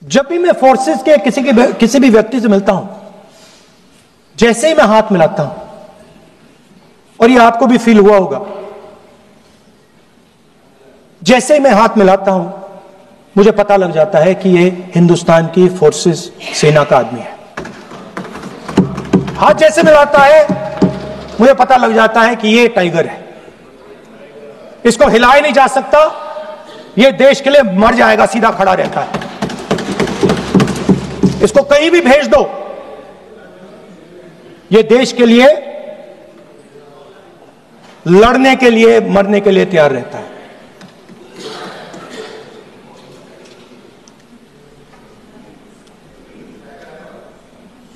जब भी मैं फोर्सेस के किसी भी व्यक्ति से मिलता हूं, जैसे ही मैं हाथ मिलाता हूं, और ये आपको भी फील हुआ होगा, जैसे ही मैं हाथ मिलाता हूं मुझे पता लग जाता है कि ये हिंदुस्तान की फोर्सेस सेना का आदमी है। हाथ जैसे मिलाता है मुझे पता लग जाता है कि ये टाइगर है, इसको हिलाया नहीं जा सकता, ये देश के लिए मर जाएगा, सीधा खड़ा रहता है, इसको कहीं भी भेज दो, ये देश के लिए लड़ने के लिए, मरने के लिए तैयार रहता है।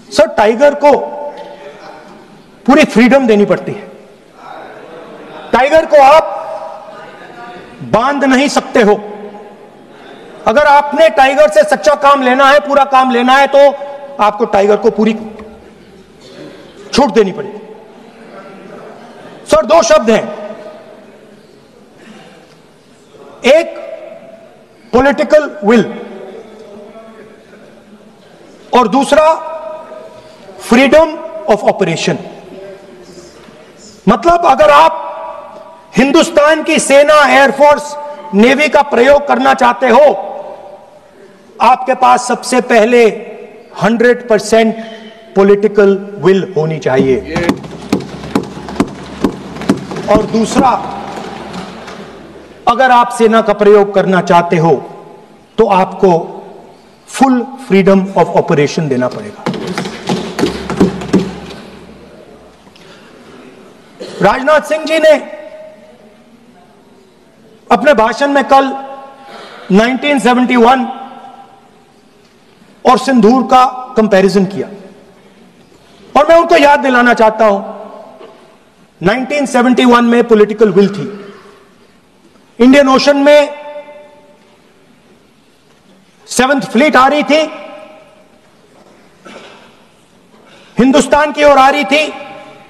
सर, टाइगर को पूरी फ्रीडम देनी पड़ती है। टाइगर को आप बांध नहीं सकते हो। अगर आपने टाइगर से सच्चा काम लेना है, पूरा काम लेना है, तो आपको टाइगर को पूरी छूट देनी पड़ेगी। सर, दो शब्द हैं, एक पॉलिटिकल विल और दूसरा फ्रीडम ऑफ ऑपरेशन। मतलब अगर आप हिंदुस्तान की सेना, एयरफोर्स, नेवी का प्रयोग करना चाहते हो, आपके पास सबसे पहले 100% पॉलिटिकल विल होनी चाहिए, और दूसरा, अगर आप सेना का प्रयोग करना चाहते हो तो आपको फुल फ्रीडम ऑफ ऑपरेशन देना पड़ेगा। राजनाथ सिंह जी ने अपने भाषण में कल 1971 और सिंदूर का कंपैरिजन किया, और मैं उनको याद दिलाना चाहता हूं, 1971 में पॉलिटिकल विल थी, इंडियन ओशन में 7th फ्लीट आ रही थी, हिंदुस्तान की ओर आ रही थी,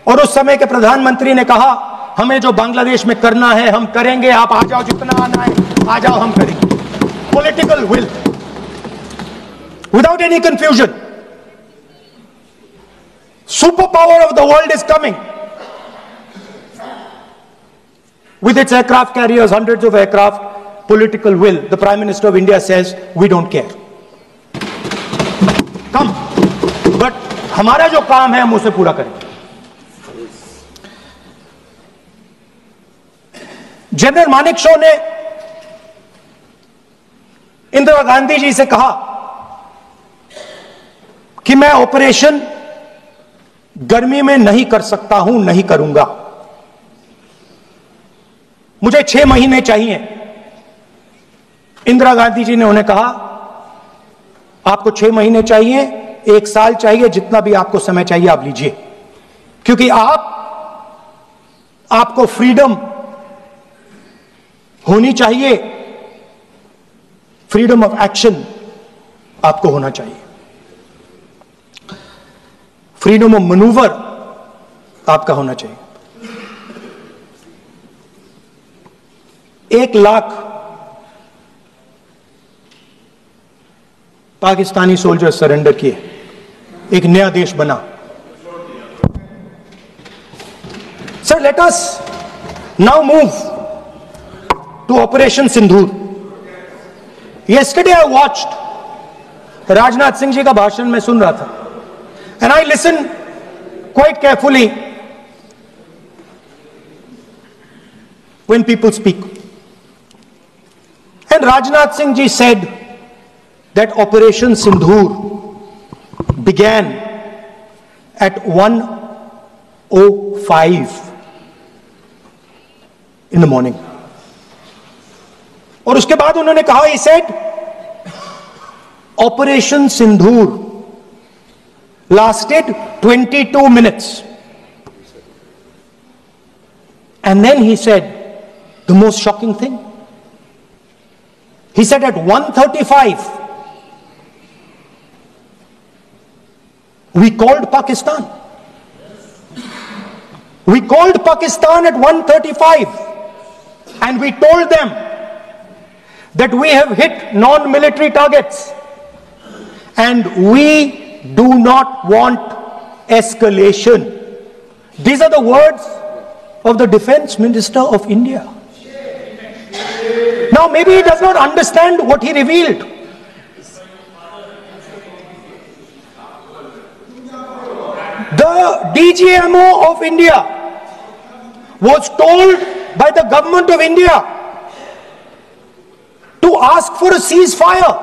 और उस समय के प्रधानमंत्री ने कहा, हमें जो बांग्लादेश में करना है हम करेंगे, आप आ जाओ, जितना आना है आ जाओ, हम करेंगे। Political will, without any confusion. Super power of the world is coming with its aircraft carriers, hundreds of aircraft, political will. The Prime Minister of India says, we don't care. Come. But हमारा जो काम है हम उसे पूरा करेंगे। General Manekshaw ने इंदिरा गांधी जी से कहा कि मैं ऑपरेशन गर्मी में नहीं कर सकता हूं, नहीं करूंगा, मुझे 6 महीने चाहिए। इंदिरा गांधी जी ने उन्हें कहा, आपको 6 महीने चाहिए, 1 साल चाहिए, जितना भी आपको समय चाहिए आप लीजिए, क्योंकि आपको फ्रीडम होनी चाहिए, फ्रीडम ऑफ एक्शन आपको होना चाहिए, फ्रीडम ऑफ मैनूवर आपका होना चाहिए। 1 लाख पाकिस्तानी सोल्जर सरेंडर किए, एक नया देश बना। Sir, let us now move to operation Sindoor. Yesterday I watched, Rajnath Singh ji का भाषण मैं सुन रहा था, and I listen quite carefully when people speak. And Rajnath Singh ji said that Operation Sindoor began at 1:05 in the morning. और उसके बाद उन्होंने कहा, he said Operation Sindoor lasted 22 minutes. And then he said the most shocking thing. He said at 1:35 we called Pakistan. We called Pakistan at 1:35 and we told them that we have hit non-military targets and we do not want escalation. These are the words of the Defense Minister of India. Now maybe he does not understand what he revealed. The DGMO of India was told by the government of India to ask for a ceasefire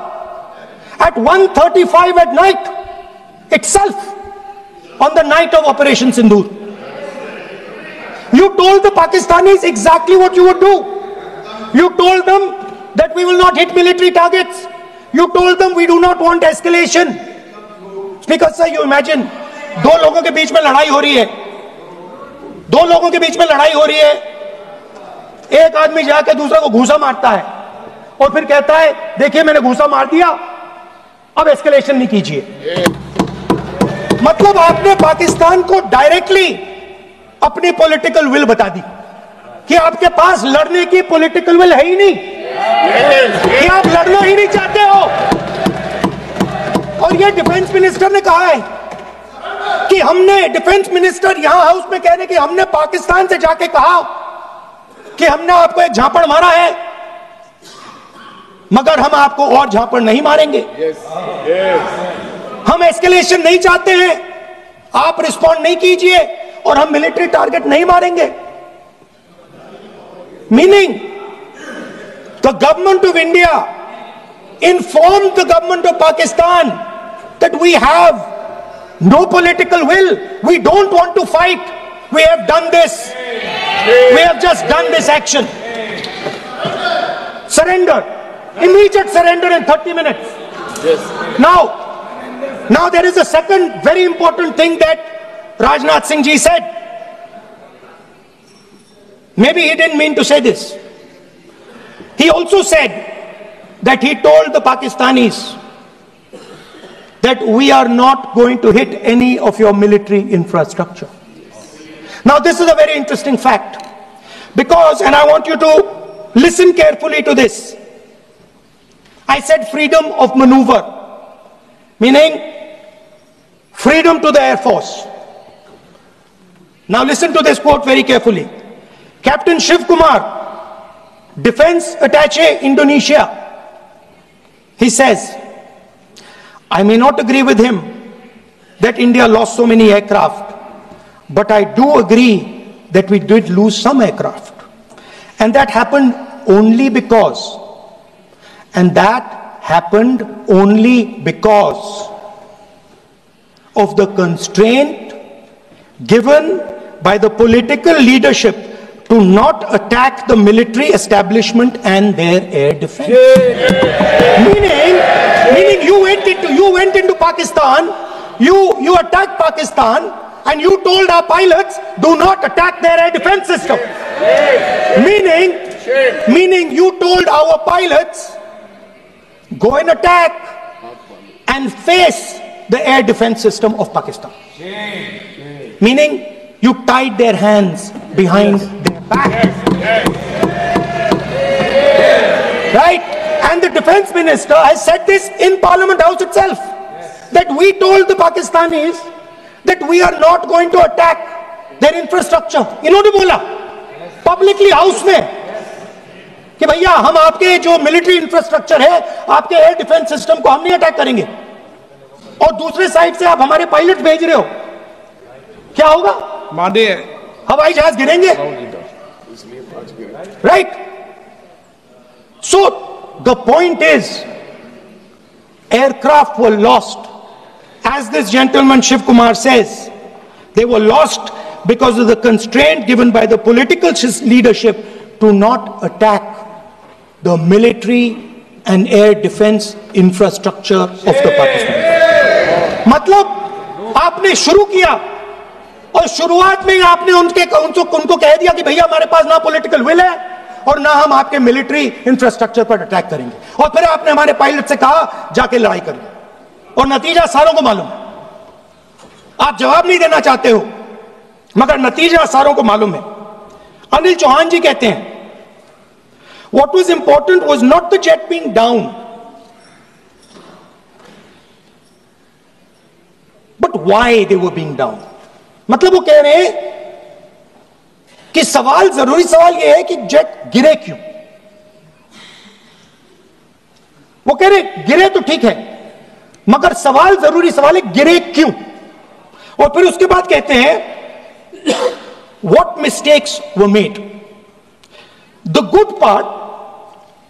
at 1:35 at night itself, on the night of Operation Sindoor. You told the Pakistanis exactly what you would do. You told them that we will not hit military targets. You told them we do not want escalation. Speaker sir, you imagine, दो लोगों के बीच में लड़ाई हो रही है, दो लोगों के बीच में लड़ाई हो रही है, एक आदमी जाके दूसरे को घूंसा मारता है और फिर कहता है देखिए मैंने घूंसा मार दिया, अब एस्केलेशन नहीं कीजिए। मतलब आपने पाकिस्तान को डायरेक्टली अपनी पॉलिटिकल विल बता दी कि आपके पास लड़ने की पॉलिटिकल विल है ही नहीं, कि आप लड़ना ही नहीं चाहते हो। और ये डिफेंस मिनिस्टर ने कहा है कि हमने, डिफेंस मिनिस्टर यहां हाउस में कह रहे कि हमने पाकिस्तान से जाके कहा कि हमने आपको एक झापड़ मारा है, मगर हम आपको और झापड़ नहीं मारेंगे। हम एस्केलेशन नहीं चाहते हैं, आप रिस्पॉन्ड नहीं कीजिए और हम मिलिट्री टारगेट नहीं मारेंगे। Meaning the government of India informed the government of Pakistan that we have no political will, we don't want to fight, we have done this, we have just done this action. Surrender, immediate surrender in 30 minutes. Now there is a second very important thing that Rajnath Singh ji said. Maybe he didn't mean to say this. He also said that he told the Pakistanis that we are not going to hit any of your military infrastructure. Now this is a very interesting fact, because, and I want you to listen carefully to this, I said freedom of maneuver, meaning freedom to the Air Force. Now listen to this quote very carefully. Captain Shiv Kumar, Defense Attaché, Indonesia, he says, I may not agree with him that India lost so many aircraft, but I do agree that we did lose some aircraft. And that happened only because, of the constraint given by the political leadership to not attack the military establishment and their air defense. Meaning you went into Pakistan, you attacked Pakistan, and you told our pilots, do not attack their air defense system. Meaning you told our pilots, go and attack and face the air defense system of Pakistan. Meaning you tied their hands behind their back. Right? And the defense minister has said this in Parliament House itself, that we told the Pakistanis that we are not going to attack their infrastructure. इन्होंने बोला publicly house में कि भैया हम आपके जो military infrastructure है, आपके एयर डिफेंस सिस्टम को हम नहीं अटैक करेंगे, और दूसरे साइड से आप हमारे पायलट भेज रहे हो, क्या होगा? मादे हवाई जहाज गिरेंगे, right? So the point is, aircraft were lost, as this gentleman Shiv Kumar says, they were lost because of the constraint given by the political leadership to not attack the military and air defense infrastructure of the Pakistan. मतलब आपने शुरू किया और शुरुआत में ही आपने उनको कह दिया कि भैया हमारे पास ना पॉलिटिकल विल है और ना हम आपके मिलिट्री इंफ्रास्ट्रक्चर पर अटैक करेंगे, और फिर आपने हमारे पायलट से कहा जाके लड़ाई करिए, और नतीजा सारों को मालूम है। आप जवाब नहीं देना चाहते हो, मगर नतीजा सारों को मालूम है। अनिल चौहान जी कहते हैं, what was important was not the jet being down, not why they were being down. मतलब वो कह रहे हैं कि सवाल, जरूरी सवाल ये है कि जेट गिरे क्यों. वो कह रहे गिरे तो ठीक है, मगर सवाल, जरूरी सवाल है गिरे क्यों. और फिर उसके बाद कहते हैं what mistakes were made. The good part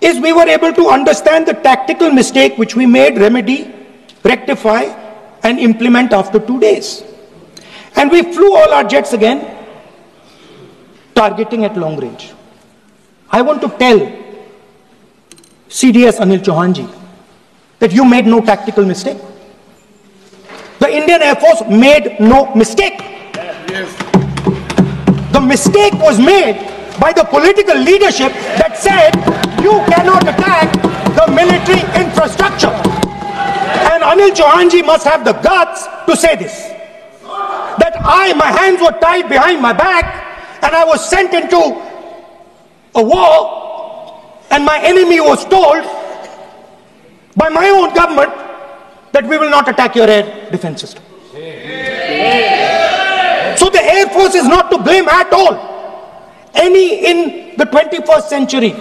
is we were able to understand the tactical mistake which we made, remedy, rectify and implement after 2 days. And we flew all our jets again, targeting at long range. I want to tell CDS Anil Chauhan ji that you made no tactical mistake. The Indian Air Force made no mistake. Yes. The mistake was made by the political leadership that said you cannot attack the military infrastructure. And Anil Chauhan ji must have the guts to say this. That my hands were tied behind my back and I was sent into a war and my enemy was told by my own government that we will not attack your air defense system. So the Air Force is not to blame at all. In the 21st century,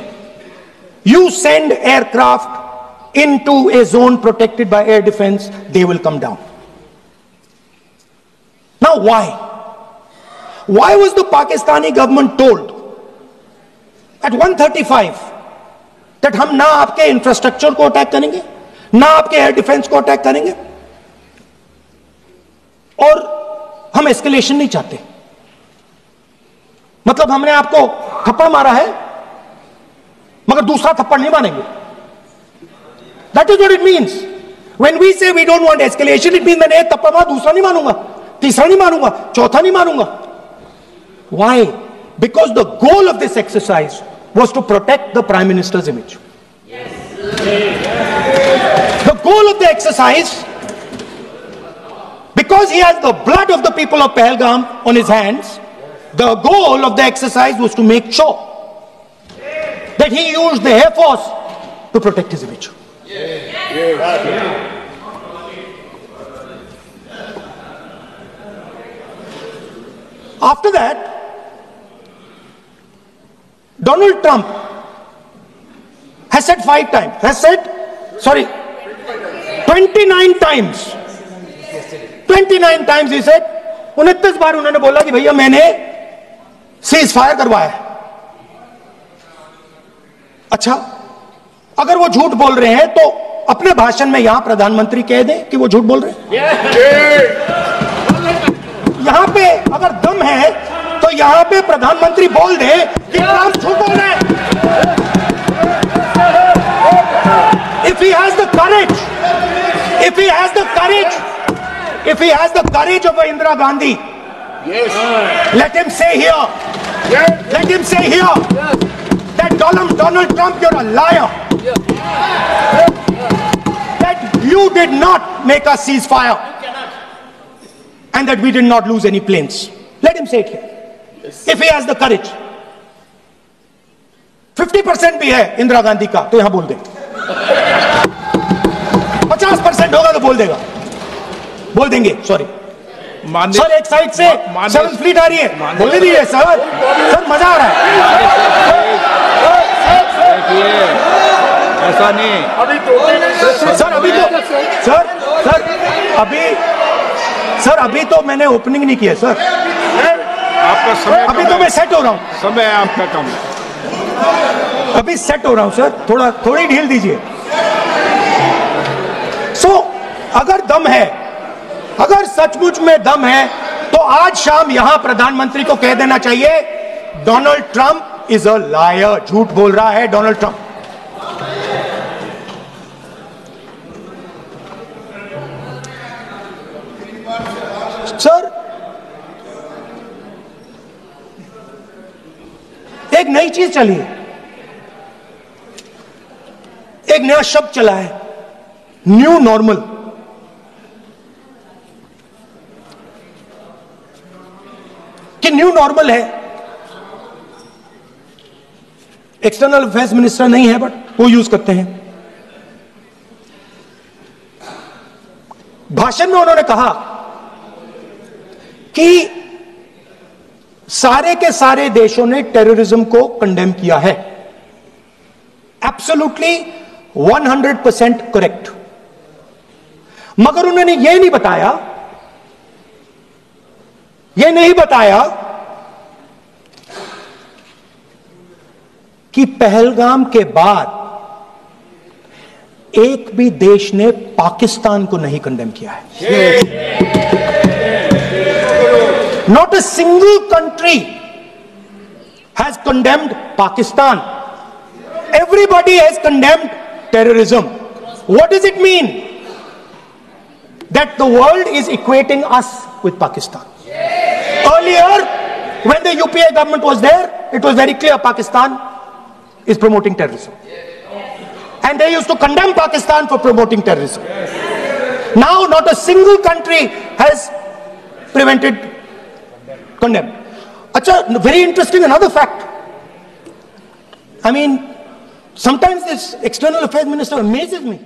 you send aircraft into a zone protected by air defense, they will come down. Now why? Why was the Pakistani government told at 1:35 that हम ना आपके infrastructure को attack करेंगे, ना आपके air defence को attack करेंगे, और हम एस्केलेशन नहीं चाहते. मतलब हमने आपको थप्पड़ मारा है मगर दूसरा थप्पड़ नहीं मारेंगे. That is what it means. When we say we don't want escalation, it means मैंने एक थप्पड़ मारा, दूसरा नहीं मारूंगा, तीसरा नहीं मारूंगा, चौथा नहीं मारूंगा. Why? Because the goal of this exercise was to protect the Prime Minister's image. Yes. The goal of the exercise, because he has the blood of the people of Pahalgam on his hands, the goal of the exercise was to make sure that he used the Air Force to protect his image. After that, Donald Trump has said 29 times. 29 times he said, 29 बार उन्होंने बोला कि भैया मैंने cease fire करवाया. अच्छा, अगर वो झूठ बोल रहे हैं तो अपने भाषण में यहां प्रधानमंत्री कह दें कि वो झूठ बोल रहे हैं. यहां पे अगर दम है तो यहां पे प्रधानमंत्री बोल दे कि ट्रंप झूठ बोल रहे हैं. If he has the courage, if he has the courage of Indira Gandhi, let him say here, that Donald Trump, you're a liar. That you did not make us cease fire and that we did not lose any planes. Let him say it here. If he has the courage. 50% भी है इंदिरा गांधी का तो यहां बोल दे. 50% होगा तो बोल देंगे. सॉरी सर, एक साइड से 7th फ्लीट आ रही है, बोलने दीजिए सर. मजा आ रहा है. ऐसा नहीं सर अभी तो मैंने ओपनिंग नहीं किया सर. आपका समय अभी तो मैं सेट हो रहा हूं. समय आपका कम है. अभी सेट हो रहा हूं सर, थोड़ी ढील दीजिए. अगर दम है, अगर सचमुच में दम है तो आज शाम यहां प्रधानमंत्री को कह देना चाहिए Donald Trump is a liar. झूठ बोल रहा है डोनाल्ड ट्रंप. सर, एक नई चीज चली है, एक नया शब्द चला है, न्यू नॉर्मल. कि न्यू नॉर्मल है. एक्सटर्नल अफेयर्स मिनिस्टर नहीं है बट वो यूज करते हैं. भाषण में उन्होंने कहा कि सारे के सारे देशों ने टेररिज्म को कंडेम किया है। Absolutely 100% correct. मगर उन्होंने यह नहीं बताया कि पहलगाम के बाद एक भी देश ने पाकिस्तान को नहीं कंडेम किया है। Not a single country has condemned Pakistan. Everybody has condemned terrorism. What does it mean? That the world is equating us with Pakistan. Earlier, when the UPA government was there, it was very clear Pakistan is promoting terrorism. And they used to condemn Pakistan for promoting terrorism. Now, not a single country has condemned. Acha, very interesting, another fact. I mean, sometimes this external affairs minister amazes me.